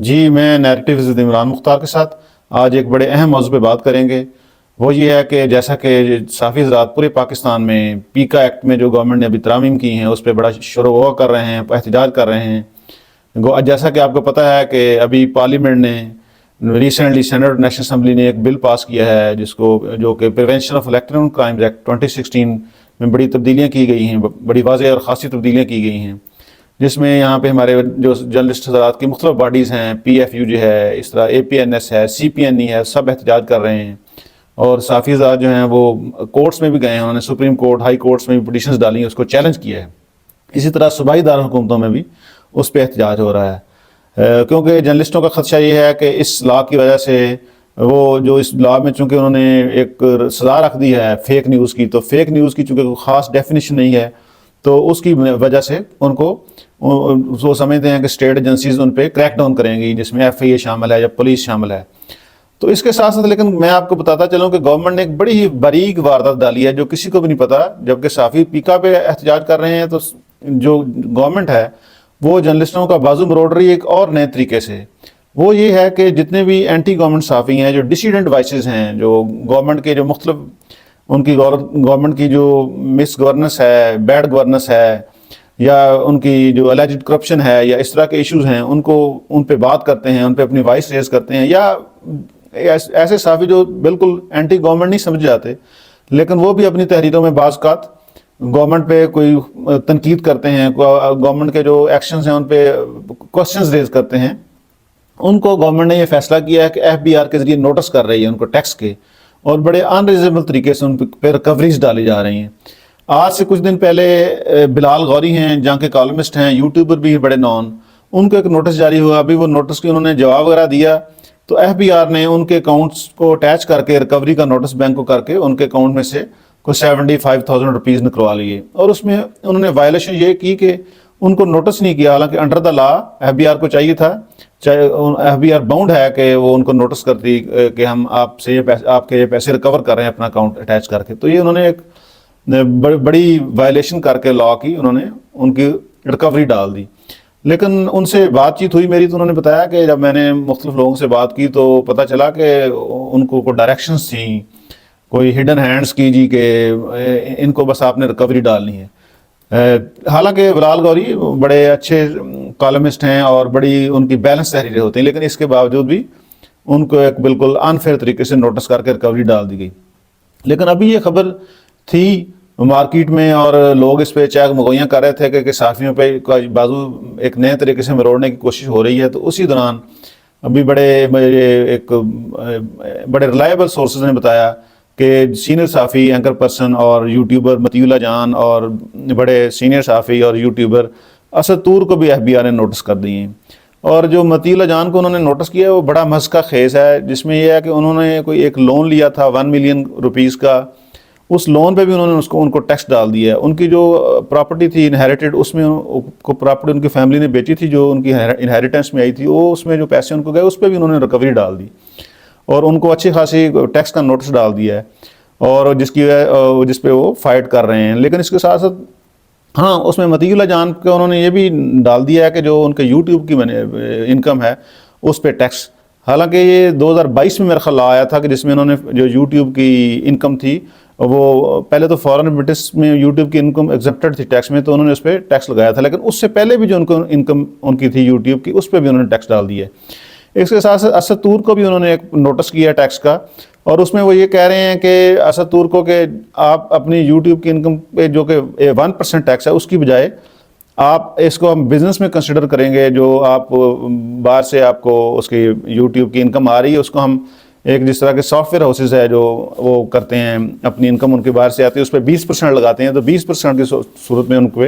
جی میں نیریٹو ضد عمران مختار کے ساتھ آج ایک بڑے اہم موضوع پہ بات کریں گے۔ وہ یہ ہے کہ جیسا کہ صحافی حضرات پورے پاکستان میں پیکا ایکٹ میں جو گورنمنٹ نے ابھی ترامیم کی ہیں اس پہ بڑا شور و غور کر رہے ہیں، احتجاج کر رہے ہیں۔ جیسا کہ آپ کو پتہ ہے کہ ابھی پارلیمنٹ نے ریسنٹلی سینٹ نیشنل اسمبلی نے ایک بل پاس کیا ہے جو کہ prevention of electronic crimes act 2016 میں بڑی تبدیلیاں کی گئی ہیں، بڑی واضح اور خاصی تبدیلیاں کی گئی ہیں، جس میں یہاں پہ ہمارے جو جرنلسٹ حضرات کی مختلف باڈیز ہیں، پی ایف یو جو ہے، اس طرح اے پی این ایس ہے، سی پی این ای ہے، سب احتجاج کر رہے ہیں۔ اور صحافی حضرات جو ہیں وہ کورٹس میں بھی گئے ہیں، انہوں نے سپریم کورٹ، ہائی کورٹس میں بھی پٹیشنز ڈالی ہیں، اس کو چیلنج کیا ہے۔ اسی طرح صوبائی دارالحکومتوں میں بھی اس پہ احتجاج ہو رہا ہے، کیونکہ جرنلسٹوں کا خدشہ یہ ہے کہ اس لا کی وجہ سے وہ جو اس لا میں چونکہ انہوں نے ایک سزا رکھ دی ہے فیک نیوز کی، تو فیک نیوز کی چونکہ کوئی خاص ڈیفینیشن نہیں ہے، تو اس کی وجہ سے ان کو وہ سمجھتے ہیں کہ اسٹیٹ ایجنسیز ان پہ کریک ڈاؤن کریں گی، جس میں ایف آئی اے شامل ہے یا پولیس شامل ہے۔ تو اس کے ساتھ ساتھ لیکن میں آپ کو بتاتا چلوں کہ گورنمنٹ نے ایک بڑی ہی باریک واردات ڈالی ہے جو کسی کو بھی نہیں پتا، جبکہ صحافی پیکا پہ احتجاج کر رہے ہیں، تو جو گورنمنٹ ہے وہ جرنلسٹوں کا بازو مروڑ رہی ہے ایک اور نئے طریقے سے۔ وہ یہ ہے کہ جتنے بھی اینٹی گورنمنٹ صحافی ہیں، جو ڈسیڈنٹ وائسز ہیں، جو گورنمنٹ کے جو مختلف ان کی گورنمنٹ کی جو مس گورننس ہے، بیڈ گورننس ہے، یا ان کی جو الیجڈ کرپشن ہے، یا اس طرح کے ایشوز ہیں، ان پہ بات کرتے ہیں، ان پہ اپنی وائس ریز کرتے ہیں، یا ایسے صحافی جو بالکل اینٹی گورنمنٹ نہیں سمجھ جاتے لیکن وہ بھی اپنی تحریروں میں بعض اوقات گورنمنٹ پہ کوئی تنقید کرتے ہیں، گورنمنٹ کے جو ایکشنز ہیں ان پہ کوسچنز ریز کرتے ہیں، ان کو گورنمنٹ نے یہ فیصلہ کیا ہے کہ ایف بی آر کے ذریعے نوٹس کر رہی ہے ان کو ٹیکس کے، اور بڑے ان ریزنیبل طریقے سے ان پہ ریکوریز ڈالی جا رہی ہیں۔ آج سے کچھ دن پہلے بلال غوری ہیں جہاں کے کالمسٹ ہیں، یوٹیوبر بھی بڑے نون، ان کو ایک نوٹس جاری ہوا، ابھی وہ نوٹس کی انہوں نے جواب وغیرہ دیا تو ایف بی آر نے ان کے اکاؤنٹس کو اٹیچ کر کے ریکوری کا نوٹس بینک کو کر کے ان کے اکاؤنٹ میں سے کوئی 75,000 روپیز نکلوا لیے، اور اس میں انہوں نے وائلیشن یہ کی کہ ان کو نوٹس نہیں کیا، حالانکہ under the law F B R کو چاہیے تھا، ایف بی آر باؤنڈ ہے کہ وہ ان کو نوٹس کرتی کہ ہم آپ کے یہ پیسے ریکور کر رہے ہیں اپنا اکاؤنٹ اٹیچ کر کے۔ تو یہ انہوں نے ایک بڑی وائلیشن کر کے لا کی، انہوں نے ان کی ریکوری ڈال دی۔ لیکن ان سے بات چیت ہوئی میری تو انہوں نے بتایا کہ جب میں نے مختلف لوگوں سے بات کی تو پتہ چلا کہ ان کو کوئی ڈائریکشنز تھیں، کوئی ہڈن ہینڈز کی جی کہ ان کو بس آپ نے ریکوری ڈالنی ہے۔ حالانکہ بلال غوری بڑے اچھے کالمسٹ ہیں اور بڑی ان کی بیلنس تحریریں ہوتی ہیں، لیکن اس کے باوجود بھی ان کو ایک بالکل انفیئر طریقے سے نوٹس کر کے ریکوری ڈال دی گئی۔ لیکن ابھی یہ خبر تھی مارکیٹ میں اور لوگ اس پہ چاک مغویاں کر رہے تھے کہ صحافیوں پہ بازو ایک نئے طریقے سے مروڑنے کی کوشش ہو رہی ہے، تو اسی دوران ابھی بڑے ریلائبل سورسز نے بتایا کہ سینئر صحافی اینکر پرسن اور یوٹیوبر مطیع اللہ جان اور بڑے سینئر صحافی اور یوٹیوبر اسد طور کو بھی ایف بی آر نے نوٹس کر دی ہیں، اور جو مطیع اللہ جان کو انہوں نے نوٹس کیا ہے وہ بڑا مضحکہ خیز ہے، جس میں یہ ہے کہ انہوں نے کوئی ایک لون لیا تھا 1 ملین روپیز کا، اس لون پہ بھی انہوں نے ان کو ٹیکس ڈال دیا ہے۔ ان کی جو پراپرٹی تھی انہیریٹڈ، اس میں کو پراپرٹی ان کی فیملی نے بیچی تھی جو ان کی انہیریٹنس میں آئی تھی، وہ اس میں جو پیسے ان کو گئے اس پہ بھی انہوں نے ریکوری ڈال دی اور ان کو اچھی خاصی ٹیکس کا نوٹس ڈال دیا ہے، اور جس پہ وہ فائٹ کر رہے ہیں۔ لیکن اس کے ساتھ ساتھ ہاں اس میں مطیع اللہ جان کو انہوں نے یہ بھی ڈال دیا ہے کہ جو ان کے یوٹیوب کی انکم ہے اس پہ ٹیکس، حالانکہ یہ 2022 میں میرا خیال آیا تھا کہ جس میں انہوں نے جو یوٹیوب کی انکم تھی وہ پہلے تو فورن برٹش میں یوٹیوب کی انکم ایگزپٹڈ تھی ٹیکس میں، تو انہوں نے اس پہ ٹیکس لگایا تھا، لیکن اس سے پہلے بھی جو ان کو انکم ان کی تھی یوٹیوب کی اس پہ بھی انہوں نے ٹیکس ڈال دیا ہے۔ اس کے ساتھ ساتھ اسد طور کو بھی انہوں نے ایک نوٹس کیا ٹیکس کا، اور اس میں وہ یہ کہہ رہے ہیں کہ اسد طور کو کہ آپ اپنی یوٹیوب کی انکم پہ جو کہ 1% ٹیکس ہے اس کی بجائے آپ اس کو ہم بزنس میں کنسیڈر کریں گے، جو آپ باہر سے آپ کو اس کی یوٹیوب کی انکم آ رہی ہے اس کو ہم ایک جس طرح کے سافٹ ویئر ہاؤسز ہے جو وہ کرتے ہیں اپنی انکم ان کے باہر سے آتی ہے اس پہ 20% لگاتے ہیں، تو 20% کی صورت میں ان کو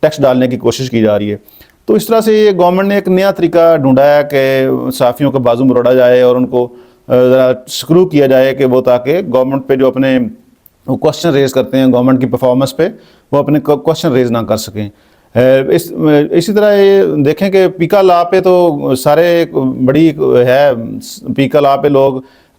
ٹیکس ڈالنے کی کوشش کی جا رہی ہے۔ تو اس طرح سے یہ گورنمنٹ نے ایک نیا طریقہ ڈھونڈا ہے کہ صحافیوں کا بازو مروڑا جائے اور ان کو ذرا سکرو کیا جائے کہ وہ تاکہ گورنمنٹ پہ جو اپنے کوشچن ریز کرتے ہیں گورنمنٹ کی پرفارمنس پہ، وہ اپنے کوشچن ریز نہ کر سکیں۔ اسی طرح یہ دیکھیں کہ پیکا لا پہ تو سارے بڑی ہے، پیکا لا پہ لوگ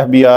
FBI